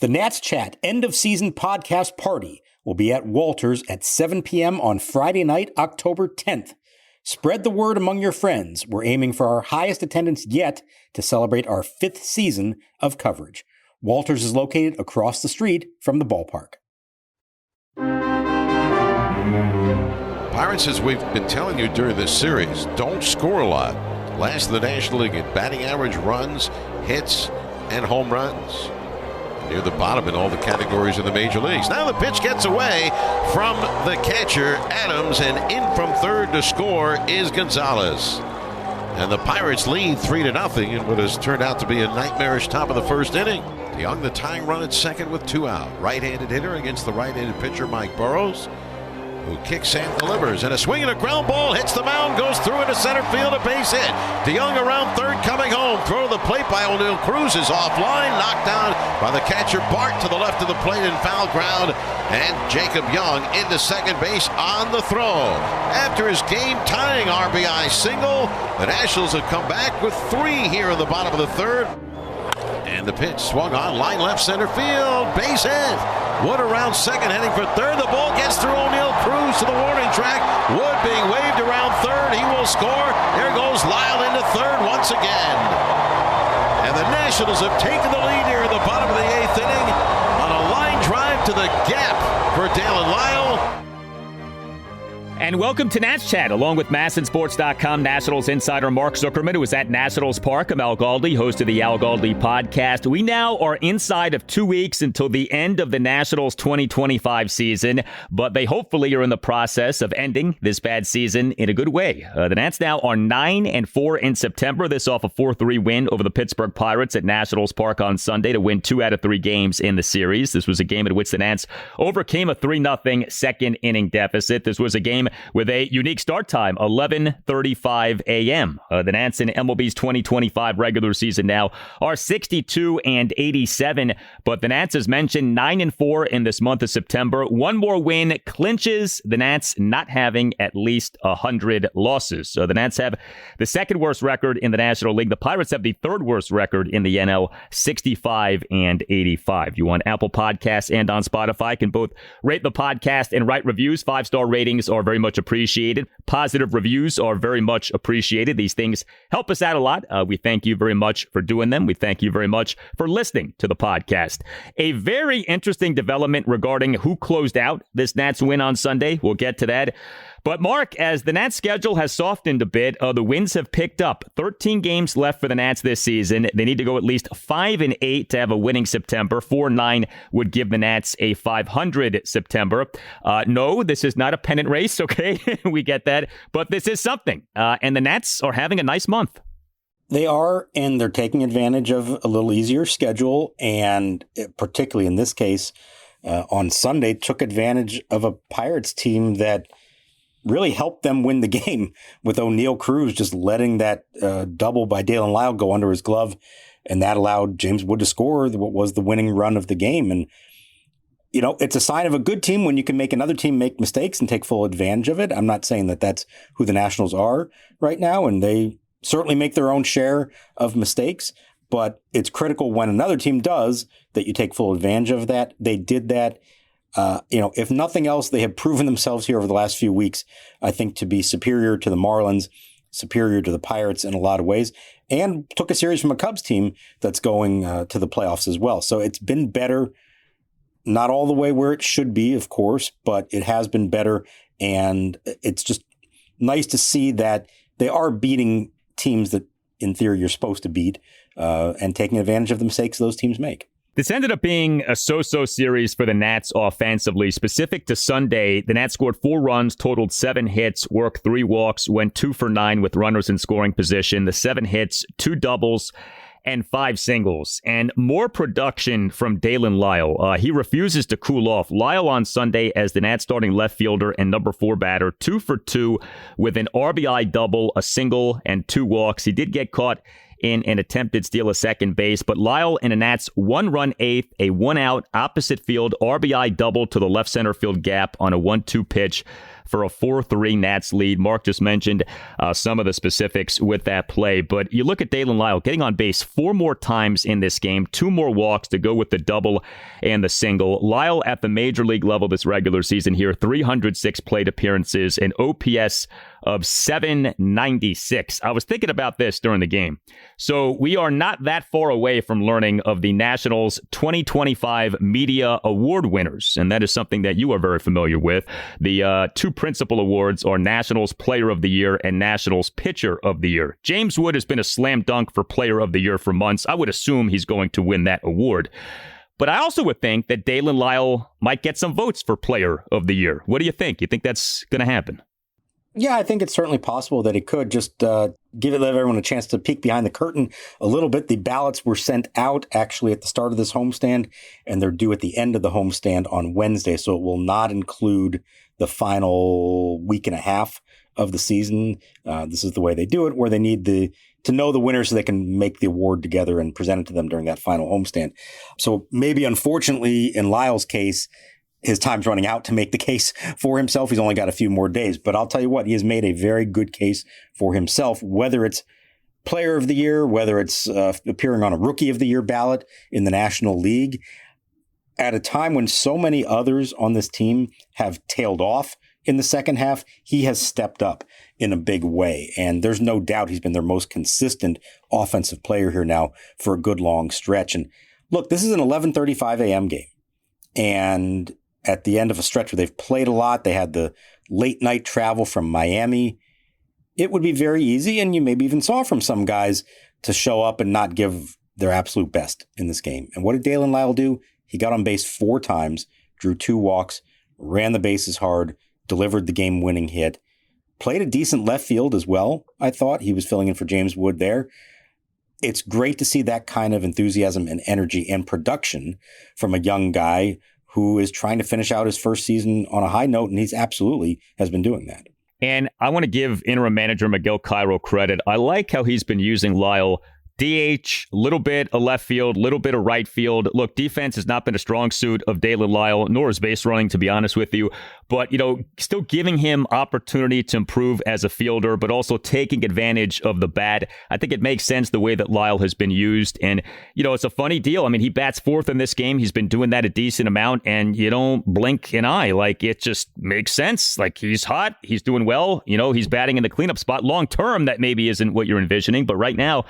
The Nats Chat end-of-season podcast party will be at Walters at 7 p.m. on Friday night, October 10th. Spread the word among your friends. We're aiming for our highest attendance yet to celebrate our 5th season of coverage. Walters is located across the street from the ballpark. Pirates, as we've been telling you during this series, don't score a lot. Last in the National League in batting average, runs, hits, and home runs. Near the bottom in all the categories in the major leagues. Now the pitch gets away from the catcher, Adams, and in from third to score is Gonzalez. And the Pirates lead 3-0 in what has turned out to be a nightmarish top of the first inning. DeYoung, the tying run at second with 2 out. Right-handed hitter against the right-handed pitcher, Mike Burrows, who kicks and delivers. And a swing and a ground ball hits the mound, goes through into center field, a base hit. DeYoung around third, coming home. Throw to the plate by O'Neill Cruz is offline, knocked down by the catcher Bart to the left of the plate in foul ground. And Jacob Young into second base on the throw. After his game-tying RBI single, the Nationals have come back with 3 here in the bottom of the third. And the pitch swung on, line left center field, base hit. Wood around second, heading for third. The ball gets through O'Neill Cruz to the warning track. Wood being waved around third. He will score. There goes Lile into third once again. And the Nationals have taken the lead here in the bottom of the 8th inning on a line drive to the gap for Daylen Lile. And welcome to Nats Chat, along with MASNsports.com Nationals insider Mark Zuckerman, who is at Nationals Park. I'm Al Galdi, host of the Al Galdi podcast. We now are inside of 2 weeks until the end of the Nationals 2025 season, but they hopefully are in the process of ending this bad season in a good way. The Nats now are 9-4 in September. This off a 4-3 win over the Pittsburgh Pirates at Nationals Park on Sunday to win 2 out of 3 games in the series. This was a game in which the Nats overcame a 3-0 second inning deficit. This was a game with a unique start time, 11:35 a.m. The Nats in MLB's 2025 regular season now are 62-87, but the Nats, as mentioned, 9-4 in this month of September. One more win clinches the Nats not having at least 100 losses. So the Nats have the second worst record in the National League. The Pirates have the third worst record in the NL, 65-85. You on Apple Podcasts and on Spotify can both rate the podcast and write reviews. 5-star ratings are very much appreciated. Positive reviews are very much appreciated. These things help us out a lot. We thank you very much for doing them. We thank you very much for listening to the podcast. A very interesting development regarding who closed out this Nats win on Sunday. We'll get to that. But Mark, as the Nats schedule has softened a bit, the wins have picked up. 13 games left for the Nats this season. They need to go at least 5-8 to have a winning September. 4-9 would give the Nats a 500 September. No, this is not a pennant race, okay? We get that. But this is something. And the Nats are having a nice month. They are, and they're taking advantage of a little easier schedule. And particularly in this case, on Sunday, took advantage of a Pirates team that really helped them win the game, with O'Neill Cruz just letting that double by Daylen Lile go under his glove. And that allowed James Wood to score what was the winning run of the game. And, you know, it's a sign of a good team when you can make another team make mistakes and take full advantage of it. I'm not saying that that's who the Nationals are right now, and they certainly make their own share of mistakes. But it's critical when another team does that you take full advantage of that. They did that. If nothing else, they have proven themselves here over the last few weeks, I think, to be superior to the Marlins, superior to the Pirates in a lot of ways, and took a series from a Cubs team that's going to the playoffs as well. So it's been better, not all the way where it should be, of course, but it has been better. And it's just nice to see that they are beating teams that, in theory, you're supposed to beat, and taking advantage of the mistakes those teams make. This ended up being a so-so series for the Nats offensively. Specific to Sunday, the Nats scored 4 runs, totaled 7 hits, worked 3 walks, went 2 for 9 with runners in scoring position. The 7 hits, 2 doubles, and 5 singles. And more production from Daylen Lile. He refuses to cool off. Lile on Sunday as the Nats starting left fielder and number 4 batter, 2 for 2 with an RBI double, a single, and 2 walks. He did get caught in an attempted steal of second base, but Lile in a Nats 1-run 8th, a 1-out opposite field RBI double to the left center field gap on a 1-2 pitch for a 4-3 Nats lead. Mark just mentioned some of the specifics with that play, but you look at Daylen Lile getting on base 4 more times in this game, 2 more walks to go with the double and the single. Lile at the major league level this regular season here, 306 plate appearances, an OPS of 796. I was thinking about this during the game. So we are not that far away from learning of the Nationals 2025 Media Award winners, and that is something that you are very familiar with. The 2 principal awards are Nationals Player of the Year and Nationals Pitcher of the Year. James Wood has been a slam dunk for Player of the Year for months. I would assume he's going to win that award. But I also would think that Daylen Lile might get some votes for Player of the Year. What do you think? You think that's going to happen? Yeah, I think it's certainly possible that it could. Just let everyone a chance to peek behind the curtain a little bit. The ballots were sent out actually at the start of this homestand, and they're due at the end of the homestand on Wednesday. So it will not include the final week and a half of the season. This is the way they do it, where they need to know the winners so they can make the award together and present it to them during that final homestand. So maybe, unfortunately, in Lyle's case, his time's running out to make the case for himself. He's only got a few more days. But I'll tell you what, he has made a very good case for himself, whether it's Player of the Year, whether it's appearing on a Rookie of the Year ballot in the National League. At a time when so many others on this team have tailed off in the second half, he has stepped up in a big way. And there's no doubt he's been their most consistent offensive player here now for a good long stretch. And look, this is an 11:35 a.m. game. And at the end of a stretch where they've played a lot, they had the late night travel from Miami. It would be very easy, and you maybe even saw from some guys, to show up and not give their absolute best in this game. And what did Daylen Lile do? He got on base 4 times, drew 2 walks, ran the bases hard, delivered the game-winning hit, played a decent left field as well, I thought. He was filling in for James Wood there. It's great to see that kind of enthusiasm and energy and production from a young guy who is trying to finish out his first season on a high note, and he's absolutely has been doing that. And I want to give interim manager Miguel Cairo credit. I like how he's been using Lile DH, little bit of left field, little bit of right field. Look, defense has not been a strong suit of Daylen Lile, nor is base running, to be honest with you. But, still giving him opportunity to improve as a fielder, but also taking advantage of the bat. I think it makes sense the way that Lile has been used. And, it's a funny deal. I mean, he bats 4th in this game. He's been doing that a decent amount, and you don't blink an eye. Like, it just makes sense. Like, he's hot. He's doing well. He's batting in the cleanup spot. Long term, that maybe isn't what you're envisioning. But right now,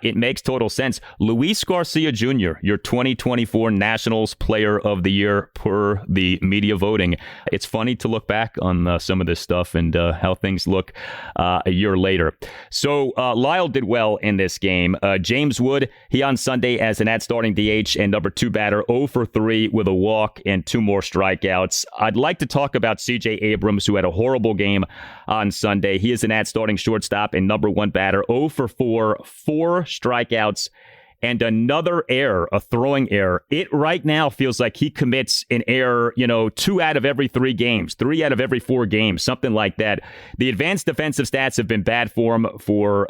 it makes total sense. Luis Garcia Jr., your 2024 Nationals Player of the Year per the media voting. It's funny to look back on some of this stuff and how things look a year later. So Lile did well in this game. James Wood, he on Sunday as an starting DH and number 2 batter, 0 for 3 with a walk and 2 more strikeouts. I'd like to talk about CJ Abrams, who had a horrible game on Sunday. He is an starting shortstop and number 1 batter, 0 for 4, 4 strikeouts, and another error, a throwing error. It right now feels like he commits an error, 2 out of every 3 games, 3 out of every 4 games, something like that. The advanced defensive stats have been bad for him for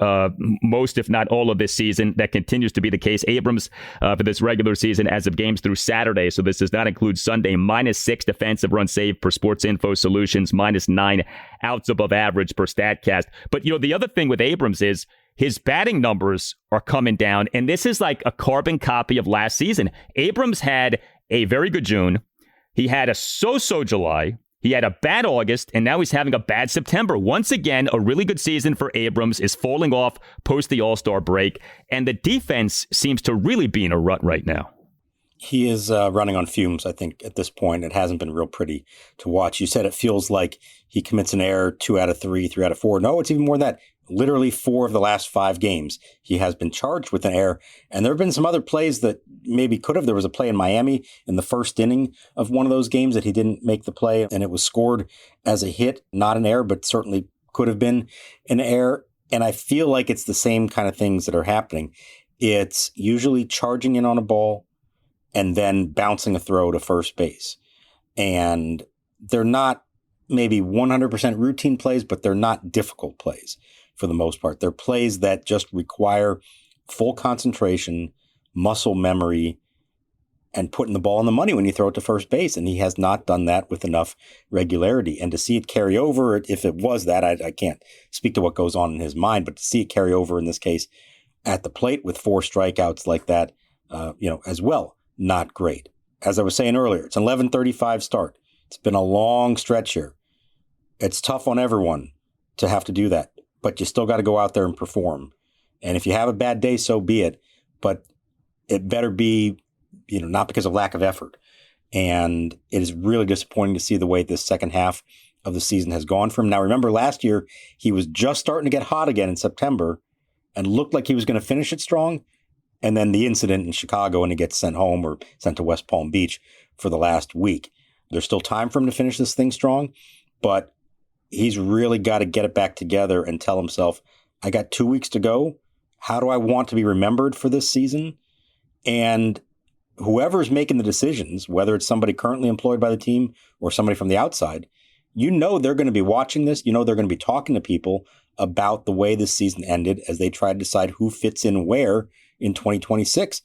most, if not all, of this season. That continues to be the case. Abrams, for this regular season, as of games through Saturday, so this does not include Sunday, -6 defensive run saved per Sports Info Solutions, -9 outs above average per StatCast. But, the other thing with Abrams is his batting numbers are coming down, and this is like a carbon copy of last season. Abrams had a very good June. He had a so-so July. He had a bad August, and now he's having a bad September. Once again, a really good season for Abrams is falling off post the All-Star break, and the defense seems to really be in a rut right now. He is running on fumes, I think, at this point. It hasn't been real pretty to watch. You said it feels like he commits an error 2 out of 3, 3 out of 4. No, it's even more than that. Literally 4 of the last 5 games, he has been charged with an error. And there have been some other plays that maybe could have. There was a play in Miami in the first inning of one of those games that he didn't make the play, and it was scored as a hit, not an error, but certainly could have been an error. And I feel like it's the same kind of things that are happening. It's usually charging in on a ball and then bouncing a throw to first base. And they're not maybe 100% routine plays, but they're not difficult plays for the most part. They're plays that just require full concentration, muscle memory, and putting the ball on the money when you throw it to first base. And he has not done that with enough regularity. And to see it carry over, if it was that, I can't speak to what goes on in his mind, but to see it carry over in this case at the plate with 4 strikeouts like that, as well, not great. As I was saying earlier, it's an 11:35 start. It's been a long stretch here. It's tough on everyone to have to do that, but you still got to go out there and perform. And if you have a bad day, so be it. But it better be, not because of lack of effort. And it is really disappointing to see the way this second half of the season has gone for him. Now, remember last year, he was just starting to get hot again in September and looked like he was going to finish it strong. And then the incident in Chicago, and he gets sent home or sent to West Palm Beach for the last week. There's still time for him to finish this thing strong, but he's really got to get it back together and tell himself, I got 2 weeks to go. How do I want to be remembered for this season? And whoever's making the decisions, whether it's somebody currently employed by the team or somebody from the outside, they're going to be watching this. They're going to be talking to people about the way this season ended as they try to decide who fits in where in 2026.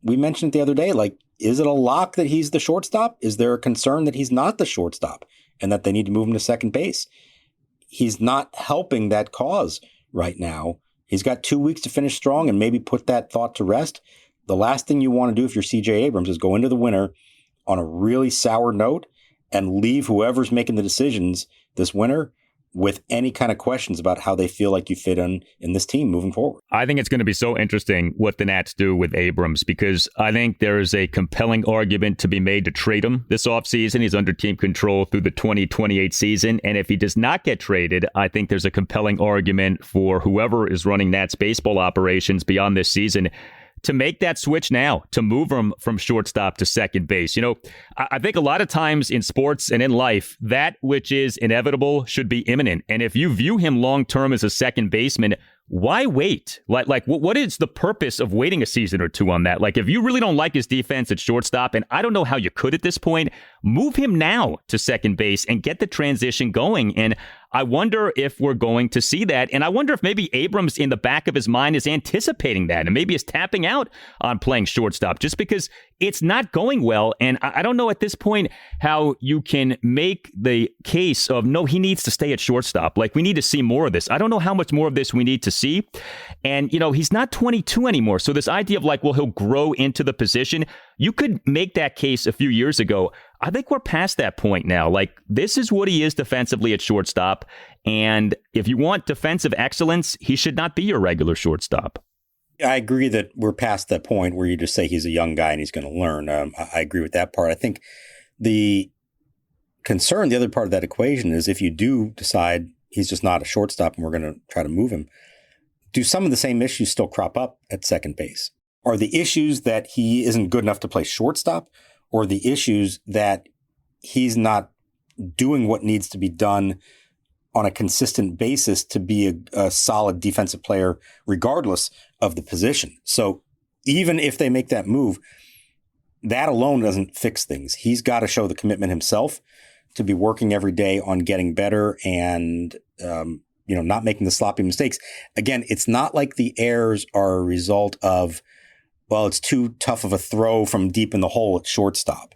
We mentioned it the other day, is it a lock that he's the shortstop? Is there a concern that he's not the shortstop and that they need to move him to second base? He's not helping that cause right now. He's got 2 weeks to finish strong and maybe put that thought to rest. The last thing you want to do if you're CJ Abrams is go into the winter on a really sour note and leave whoever's making the decisions this winter with any kind of questions about how they feel like you fit in this team moving forward. I think it's going to be so interesting what the Nats do with Abrams, because I think there is a compelling argument to be made to trade him this offseason. He's under team control through the 2028 season. And if he does not get traded, I think there's a compelling argument for whoever is running Nats baseball operations beyond this season to make that switch now, to move him from shortstop to second base. I think a lot of times in sports and in life, that which is inevitable should be imminent. And if you view him long-term as a second baseman, why wait? What is the purpose of waiting a season or two on that? If you really don't like his defense at shortstop, and I don't know how you could at this point, move him now to second base and get the transition going. And I wonder if we're going to see that. And I wonder if maybe Abrams in the back of his mind is anticipating that and maybe is tapping out on playing shortstop just because it's not going well. And I don't know at this point how you can make the case of, no, he needs to stay at shortstop. We need to see more of this. I don't know how much more of this we need to see. And, he's not 22 anymore. So this idea of he'll grow into the position, you could make that case a few years ago. I think we're past that point now. This is what he is defensively at shortstop. And if you want defensive excellence, he should not be your regular shortstop. I agree that we're past that point where you just say he's a young guy and he's going to learn. I agree with that part. I think the concern, the other part of that equation is if you do decide he's just not a shortstop and we're going to try to move him, do some of the same issues still crop up at second base? Are the issues that he isn't good enough to play shortstop, or the issues that he's not doing what needs to be done on a consistent basis to be a solid defensive player, regardless of the position? So even if they make that move, that alone doesn't fix things. He's got to show the commitment himself to be working every day on getting better and, not making the sloppy mistakes. Again, it's not like the errors are a result of, well, it's too tough of a throw from deep in the hole at shortstop.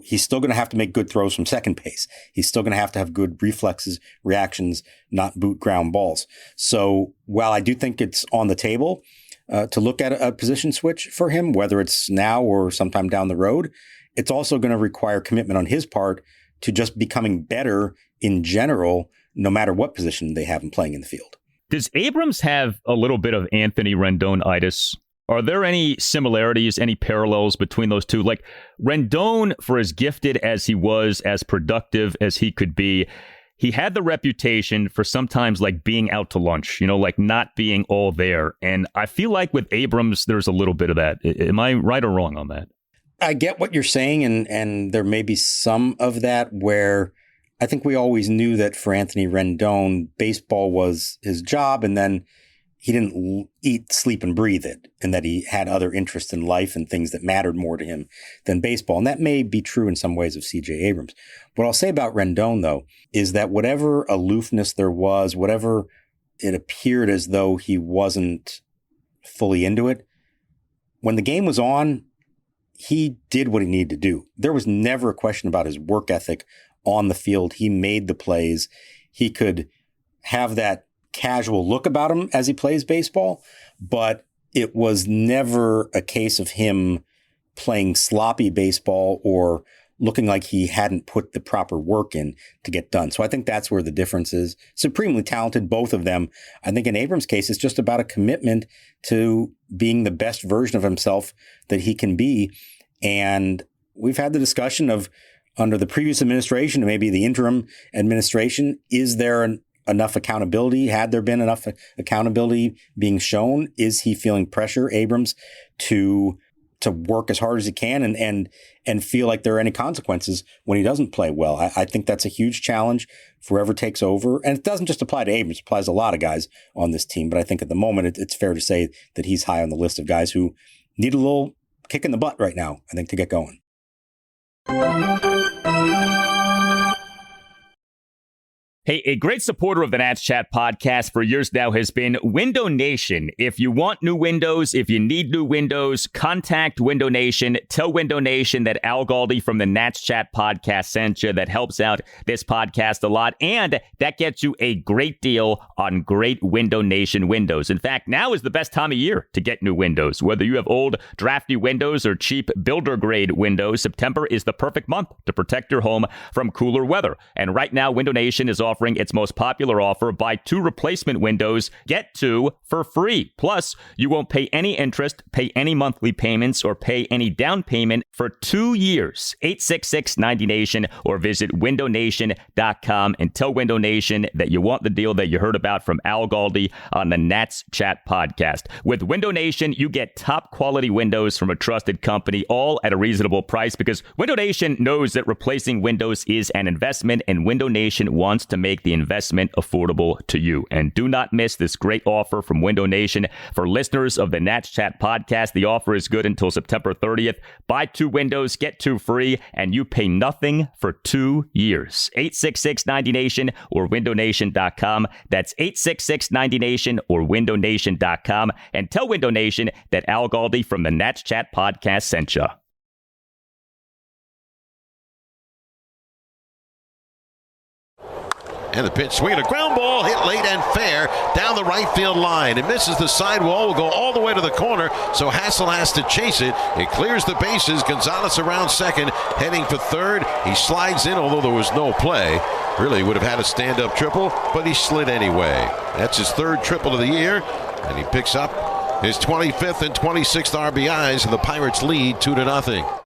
He's still going to have to make good throws from second base. He's still going to have good reflexes, reactions, not boot ground balls. So while I do think it's on the table to look at a position switch for him, whether it's now or sometime down the road, it's also going to require commitment on his part to just becoming better in general, no matter what position they have him playing in the field. Does Abrams have a little bit of Anthony Rendon-itis? Are there any similarities, any parallels between those two? Rendon, for as gifted as he was, as productive as he could be, he had the reputation for sometimes being out to lunch, not being all there. And I feel like with Abrams, there's a little bit of that. Am I right or wrong on that? I get what you're saying, and there may be some of that where I think we always knew that for Anthony Rendon, baseball was his job, and then he didn't eat, sleep, and breathe it, and that he had other interests in life and things that mattered more to him than baseball. And that may be true in some ways of CJ Abrams. What I'll say about Rendon, though, is that whatever aloofness there was, whatever it appeared as though he wasn't fully into it, when the game was on, he did what he needed to do. There was never a question about his work ethic on the field. He made the plays. He could have that casual look about him as he plays baseball, but it was never a case of him playing sloppy baseball or looking like he hadn't put the proper work in to get done. So I think that's where the difference is. Supremely talented, both of them. I think in Abrams' case, it's just about a commitment to being the best version of himself that he can be. And we've had the discussion of, under the previous administration, maybe the interim administration, is there enough accountability? Had there been enough accountability being shown? Is he feeling pressure, Abrams, to work as hard as he can and feel like there are any consequences when he doesn't play well? I think that's a huge challenge for whoever takes over. And it doesn't just apply to Abrams. It applies to a lot of guys on this team. But I think at the moment, it's fair to say that he's high on the list of guys who need a little kick in the butt right now, I think, to get going. Hey, a great supporter of the Nats Chat podcast for years now has been Window Nation. If you want new windows, if you need new windows, contact Window Nation. Tell Window Nation that Al Galdi from the Nats Chat podcast sent you. That helps out this podcast a lot, and that gets you a great deal on great Window Nation windows. In fact, now is the best time of year to get new windows. Whether you have old, drafty windows or cheap builder-grade windows, September is the perfect month to protect your home from cooler weather. And right now, Window Nation is offering its most popular offer: buy 2 replacement windows, get 2 for free. Plus, you won't pay any interest, pay any monthly payments, or pay any down payment for 2 years. 866-90-NATION or visit windownation.com and tell Window Nation that you want the deal that you heard about from Al Galdi on the Nats Chat podcast. With Window Nation, you get top quality windows from a trusted company, all at a reasonable price, because Window Nation knows that replacing windows is an investment, and Window Nation wants to make the investment affordable to you. And do not miss this great offer from Window Nation. For listeners of the Nats Chat podcast, the offer is good until September 30th. Buy 2 windows, get 2 free, and you pay nothing for 2 years. 866-90-NATION or windownation.com. That's 866-90-NATION or windownation.com. And tell Window Nation that Al Galdi from the Nats Chat podcast sent you. And the pitch swing, a ground ball hit late and fair down the right field line. It misses the sidewall, will go all the way to the corner, so Hassel has to chase it. It clears the bases. Gonzalez around second, heading for third. He slides in, although there was no play. Really would have had a stand-up triple, but he slid anyway. That's his 3rd triple of the year, and he picks up his 25th and 26th RBIs, and the Pirates lead 2-0.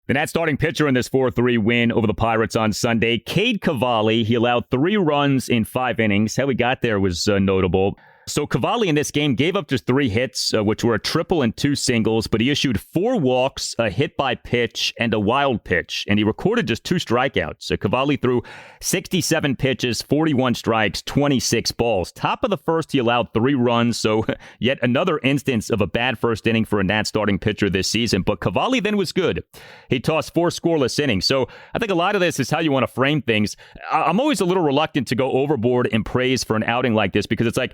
The Nats starting pitcher in this 4-3 win over the Pirates on Sunday, Cade Cavalli. He allowed 3 runs in 5 innings. How he got there was notable. So Cavalli in this game gave up just 3 hits, which were a triple and 2 singles, but he issued 4 walks, a hit by pitch, and a wild pitch, and he recorded just 2 strikeouts. So Cavalli threw 67 pitches, 41 strikes, 26 balls. Top of the first, he allowed 3 runs, so yet another instance of a bad first inning for a Nats starting pitcher this season. But Cavalli then was good. He tossed 4 scoreless innings. So I think a lot of this is how you want to frame things. I'm always a little reluctant to go overboard in praise for an outing like this, because it's like,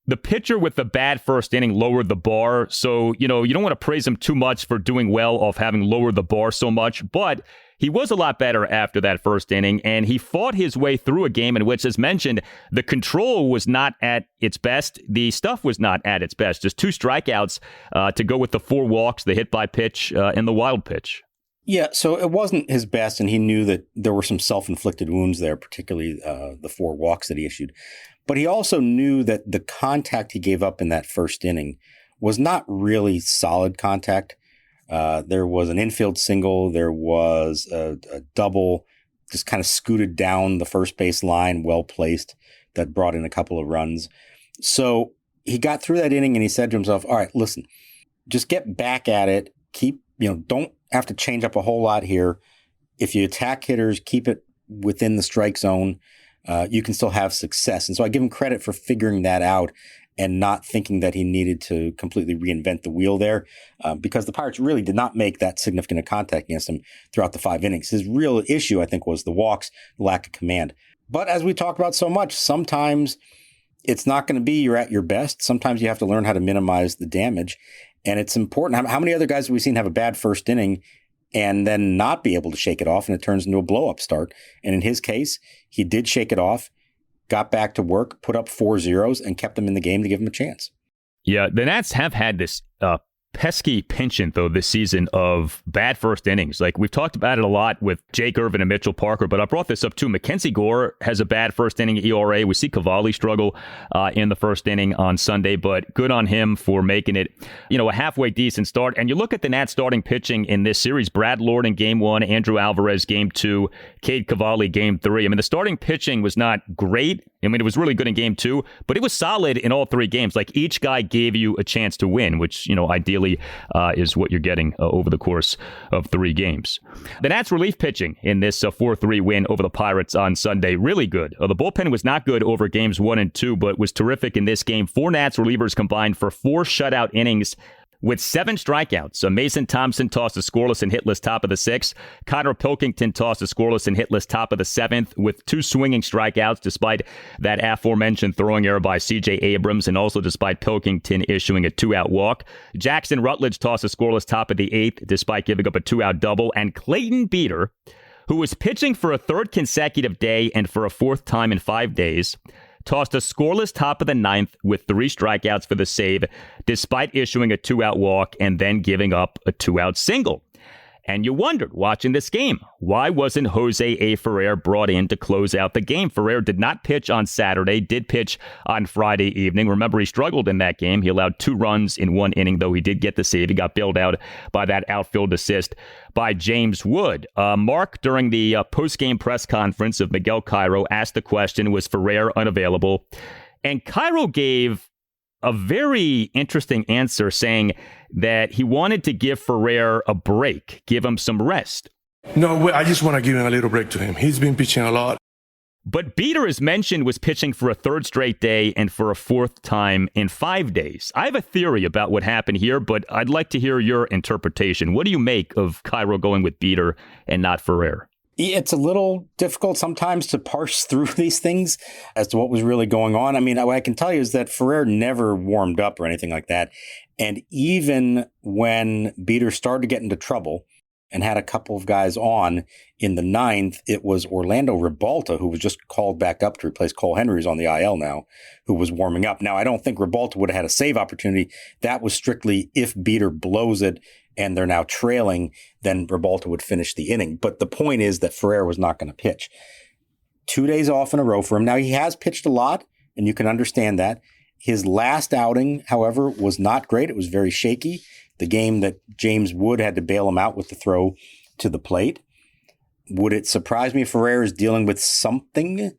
the pitcher with the bad first inning lowered the bar, so, you don't want to praise him too much for doing well off having lowered the bar so much, but he was a lot better after that first inning, and he fought his way through a game in which, as mentioned, the control was not at its best. The stuff was not at its best. Just 2 strikeouts to go with the 4 walks, the hit by pitch, and the wild pitch. Yeah, so it wasn't his best, and he knew that there were some self-inflicted wounds there, particularly the 4 walks that he issued. But he also knew that the contact he gave up in that first inning was not really solid contact. There was an infield single. There was a double just kind of scooted down the first base line, well placed, that brought in a couple of runs. So he got through that inning and he said to himself, all right, listen, just get back at it. Don't have to change up a whole lot here. If you attack hitters, keep it within the strike zone. You can still have success. And so I give him credit for figuring that out and not thinking that he needed to completely reinvent the wheel there, because the Pirates really did not make that significant a contact against him throughout the 5 innings. His real issue, I think, was the walks, the lack of command. But as we talked about so much, sometimes it's not going to be you're at your best. Sometimes you have to learn how to minimize the damage. And it's important. How many other guys have we seen have a bad first inning and then not be able to shake it off, and it turns into a blow-up start? And in his case, he did shake it off, got back to work, put up 4 zeros, and kept him in the game to give him a chance. Yeah, the Nats have had this pesky penchant, though, this season of bad first innings. Like, we've talked about it a lot with Jake Irvin and Mitchell Parker, but I brought this up too. Mackenzie Gore has a bad first inning ERA. We see Cavalli struggle in the first inning on Sunday, but good on him for making it, a halfway decent start. And you look at the Nats starting pitching in this series: Brad Lord in Game 1, Andrew Alvarez Game 2, Cade Cavalli Game 3. I mean, the starting pitching was not great. I mean, it was really good in Game 2, but it was solid in all 3 games. Like, each guy gave you a chance to win, which, ideally is what you're getting over the course of 3 games. The Nats relief pitching in this 4-3 win over the Pirates on Sunday, really good. The bullpen was not good over Games 1 and 2, but was terrific in this game. 4 Nats relievers combined for 4 shutout innings with 7 strikeouts. Mason Thompson tossed a scoreless and hitless top of the 6th. Connor Pilkington tossed a scoreless and hitless top of the 7th with 2 swinging strikeouts, despite that aforementioned throwing error by C.J. Abrams, and also despite Pilkington issuing a 2-out walk. Jackson Rutledge tossed a scoreless top of the 8th, despite giving up a 2-out double. And Clayton Better, who was pitching for a 3rd consecutive day and for a 4th time in 5 days, tossed a scoreless top of the 9th with 3 strikeouts for the save, despite issuing a 2-out walk and then giving up a 2-out single. And you wondered, watching this game, why wasn't Jose A. Ferrer brought in to close out the game? Ferrer did not pitch on Saturday, did pitch on Friday evening. Remember, he struggled in that game. He allowed 2 runs in 1 inning, though he did get the save. He got bailed out by that outfield assist by James Wood. Mark, during the post-game press conference of Miguel Cairo, asked the question, was Ferrer unavailable? And Cairo gave a very interesting answer, saying that he wanted to give Ferrer a break, give him some rest. No, I just want to give him a little break to him. He's been pitching a lot. But Better, as mentioned, was pitching for a 3rd straight day and for a 4th time in 5 days. I have a theory about what happened here, but I'd like to hear your interpretation. What do you make of Cairo going with Better and not Ferrer? It's a little difficult sometimes to parse through these things as to what was really going on. I mean, what I can tell you is that Ferrer never warmed up or anything like that. And even when Better started to get into trouble and had a couple of guys on in the 9th, it was Orlando Ribalta, who was just called back up to replace Cole Henry, who's on the IL now, who was warming up. Now, I don't think Ribalta would have had a save opportunity. That was strictly if Better blows it and they're now trailing, then Ribalta would finish the inning. But the point is that Ferrer was not going to pitch. 2 days off in a row for him. Now, he has pitched a lot, and you can understand that. His last outing, however, was not great. It was very shaky. The game that James Wood had to bail him out with the throw to the plate. Would it surprise me if Ferrer is dealing with something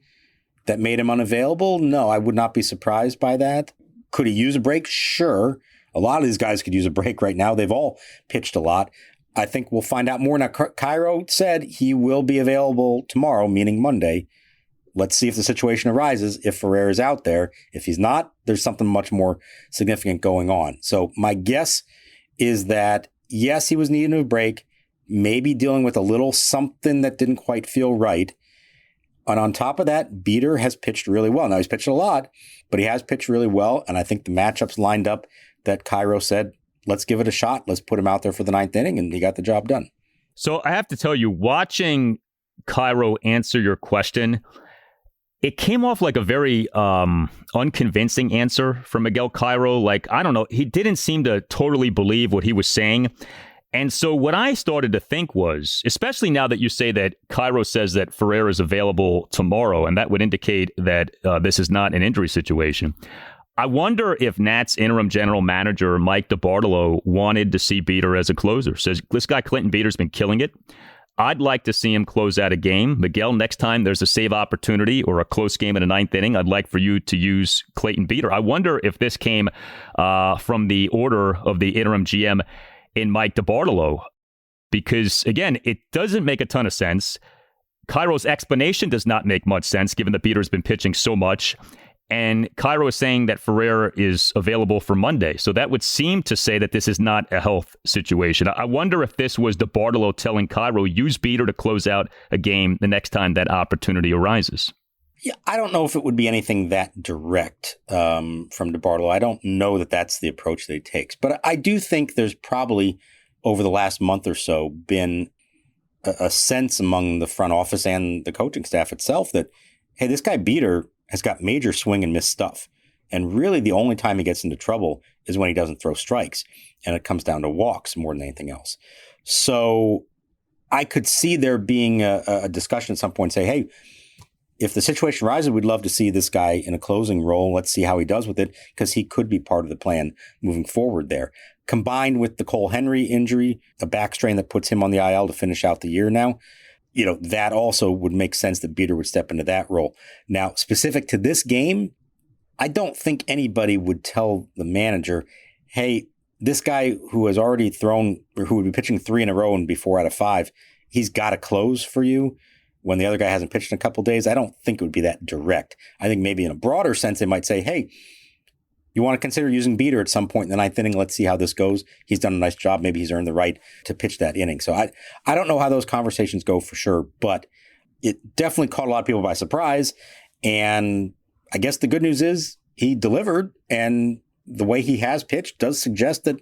that made him unavailable? No, I would not be surprised by that. Could he use a break? Sure. A lot of these guys could use a break right now. They've all pitched a lot. I think we'll find out more. Now, Cairo said he will be available tomorrow, meaning Monday. Let's see if the situation arises, if Ferrer is out there. If he's not, there's something much more significant going on. So my guess is that, yes, he was needing a break, maybe dealing with a little something that didn't quite feel right. And on top of that, Better has pitched really well. Now, he's pitched a lot, but he has pitched really well. And I think the matchups lined up that Cairo said, let's give it a shot. Let's put him out there for the 9th inning, and he got the job done. So I have to tell you, watching Cairo answer your question, it came off like a very unconvincing answer from Miguel Cairo. Like, I don't know, he didn't seem to totally believe what he was saying. And so what I started to think was, especially now that you say that Cairo says that Ferrer is available tomorrow, and that would indicate that this is not an injury situation. I wonder if Nats interim general manager Mike DiBartolo wanted to see Better as a closer. Says, this guy Clayton Better's been killing it. I'd like to see him close out a game. Miguel, next time there's a save opportunity or a close game in the 9th inning, I'd like for you to use Clayton Better. I wonder if this came from the order of the interim GM in Mike DiBartolo, because, again, it doesn't make a ton of sense. Cairo's explanation does not make much sense, given that Better's been pitching so much. And Cairo is saying that Ferrer is available for Monday. So that would seem to say that this is not a health situation. I wonder if this was DiBartolo telling Cairo, use Better to close out a game the next time that opportunity arises. Yeah, I don't know if it would be anything that direct from DeBartolo. I don't know that that's the approach that he takes. But I do think there's probably, over the last month or so, been a sense among the front office and the coaching staff itself that, hey, this guy Better has got major swing and miss stuff. And really the only time he gets into trouble is when he doesn't throw strikes. And it comes down to walks more than anything else. So I could see there being a discussion at some point, say, hey, if the situation rises, we'd love to see this guy in a closing role. Let's see how he does with it, because he could be part of the plan moving forward there. Combined with the Cole Henry injury, a back strain that puts him on the IL to finish out the year now, that also would make sense that Better would step into that role. Now, specific to this game, I don't think anybody would tell the manager, hey, this guy who has already thrown, or who would be pitching 3 in a row and be 4 out of 5, he's got to close for you when the other guy hasn't pitched in a couple of days. I don't think it would be that direct. I think maybe in a broader sense, they might say, hey, you want to consider using Better at some point in the ninth inning. Let's see how this goes. He's done a nice job. Maybe he's earned the right to pitch that inning. So I don't know how those conversations go for sure, but it definitely caught a lot of people by surprise. And I guess the good news is he delivered, and the way he has pitched does suggest that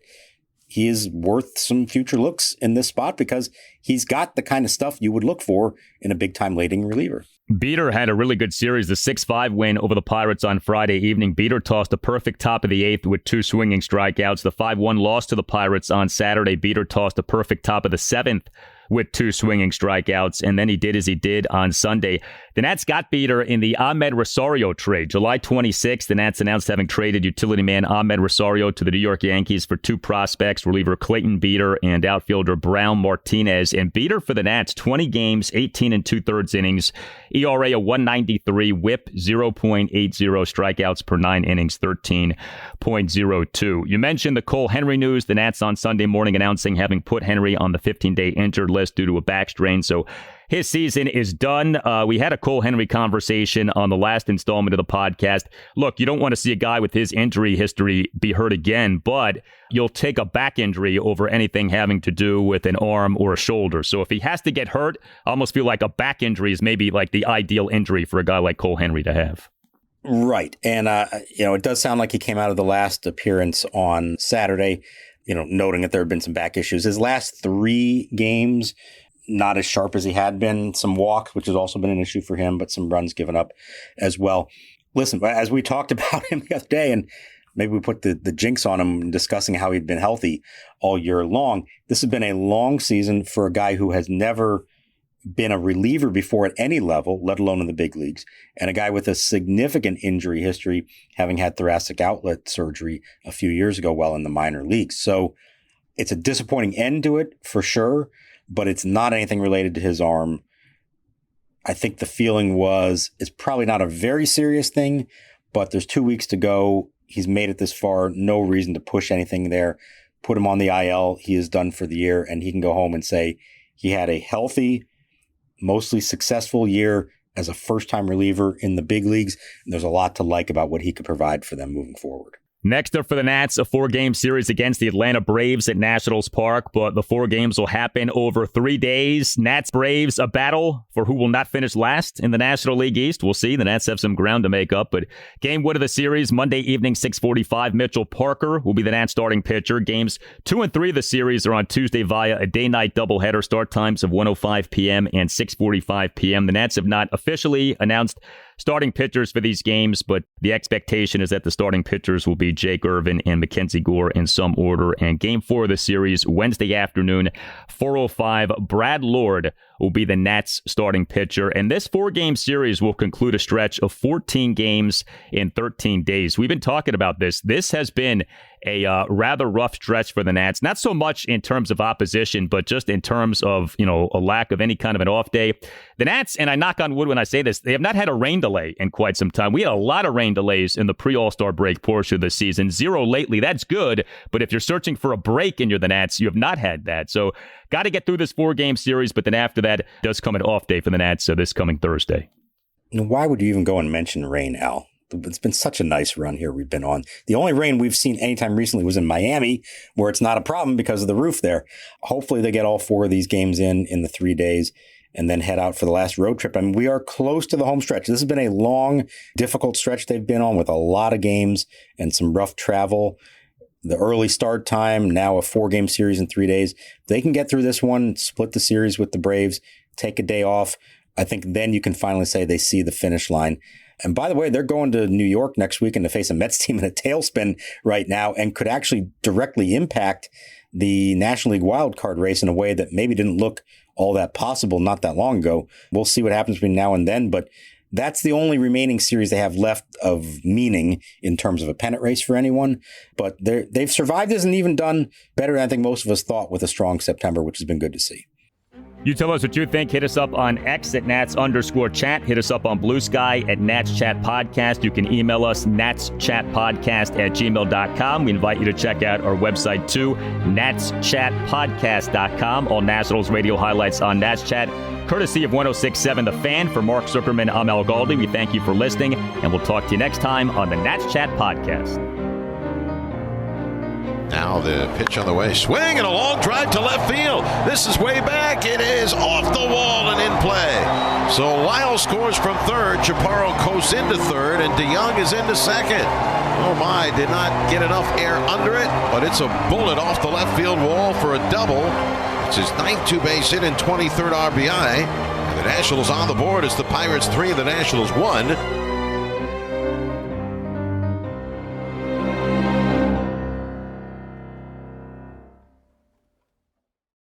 he is worth some future looks in this spot, because he's got the kind of stuff you would look for in a big-time late inning reliever. Better had a really good series, the 6-5 win over the Pirates on Friday evening. Better tossed a perfect top of the 8th with 2 swinging strikeouts. The 5-1 loss to the Pirates on Saturday, Better tossed a perfect top of the 7th with 2 swinging strikeouts, and then he did as he did on Sunday. The Nats got Better in the Ahmed Rosario trade. July 26th, the Nats announced having traded utility man Ahmed Rosario to the New York Yankees for 2 prospects, reliever Clayton Better and outfielder Brown Martinez. And Better for the Nats, 20 games, 18 2/3 innings, ERA of 193, whip 0.80, strikeouts per 9 innings, 13.02. You mentioned the Cole Henry news. The Nats on Sunday morning announcing having put Henry on the 15-day injured list due to a back strain. So his season is done. We had a Cole Henry conversation on the last installment of the podcast. Look, you don't want to see a guy with his injury history be hurt again, but you'll take a back injury over anything having to do with an arm or a shoulder. So if he has to get hurt, I almost feel like a back injury is maybe like the ideal injury for a guy like Cole Henry to have. Right. And, it does sound like he came out of the last appearance on Saturday, noting that there have been some back issues. His last 3 games, not as sharp as he had been. Some walks, which has also been an issue for him, but some runs given up as well. Listen, as we talked about him the other day, and maybe we put the jinx on him discussing how he'd been healthy all year long, this has been a long season for a guy who has never been a reliever before at any level, let alone in the big leagues, and a guy with a significant injury history, having had thoracic outlet surgery a few years ago while in the minor leagues. So it's a disappointing end to it for sure, but it's not anything related to his arm. I think the feeling was it's probably not a very serious thing, but there's 2 weeks to go. He's made it this far. No reason to push anything there. Put him on the IL. He is done for the year, and he can go home and say he had a healthy, mostly successful year as a first-time reliever in the big leagues. And there's a lot to like about what he could provide for them moving forward. Next up for the Nats, a 4-game series against the Atlanta Braves at Nationals Park, but the 4 games will happen over 3 days. Nats-Braves, a battle for who will not finish last in the National League East. We'll see. The Nats have some ground to make up, but game 1 of the series, Monday evening, 6:45. Mitchell Parker will be the Nats starting pitcher. Games 2 and 3 of the series are on Tuesday via a day-night doubleheader. Start times of 1:05 p.m. and 6:45 p.m. The Nats have not officially announced starting pitchers for these games, but the expectation is that the starting pitchers will be Jake Irvin and Mackenzie Gore in some order. And game 4 of the series, Wednesday afternoon, 4:05, Brad Lord will be the Nats starting pitcher. And this 4-game series will conclude a stretch of 14 games in 13 days. We've been talking about this. This has been a rather rough stretch for the Nats, not so much in terms of opposition, but just in terms of, a lack of any kind of an off day. The Nats, and I knock on wood when I say this, they have not had a rain delay in quite some time. We had a lot of rain delays in the pre-All-Star break portion of the season. 0 lately. That's good. But if you're searching for a break and you're the Nats, you have not had that. So got to get through this 4-game series. But then after that does come an off day for the Nats. So this coming Thursday. Why would you even go and mention rain, Al? It's been such a nice run here we've been on. The only rain we've seen anytime recently was in Miami, where it's not a problem because of the roof there. Hopefully they get all 4 of these games in the 3 days, and then head out for the last road trip. I mean, we are close to the home stretch. This has been a long, difficult stretch they've been on with a lot of games and some rough travel. The early start time, now a 4-game series in 3 days. If they can get through this one, split the series with the Braves, take a day off, I think then you can finally say they see the finish line. And by the way, they're going to New York next weekend to face a Mets team in a tailspin right now and could actually directly impact the National League wildcard race in a way that maybe didn't look all that possible not that long ago. We'll see what happens between now and then, but that's the only remaining series they have left of meaning in terms of a pennant race for anyone. But they've survived this and even done better than I think most of us thought with a strong September, which has been good to see. You tell us what you think. Hit us up on X at Nats_chat. Hit us up on Blue Sky at Nats Chat Podcast. You can email us natschatpodcast@gmail.com. We invite you to check out our website too, natschatpodcast.com. All Nationals radio highlights on Nats Chat, courtesy of 106.7 The Fan. For Mark Zuckerman, I'm Al Galdi. We thank you for listening, and we'll talk to you next time on the Nats Chat Podcast. Now the pitch on the way. Swing and a long drive to left field. This is way back. It is off the wall and in play. So Lile scores from third. Chaparro coasts into third, and DeYoung is into second. Oh my, did not get enough air under it, but it's a bullet off the left field wall for a double. It's his 9th two-base hit and 23rd RBI. And the Nationals on the board as the Pirates 3, the Nationals 1.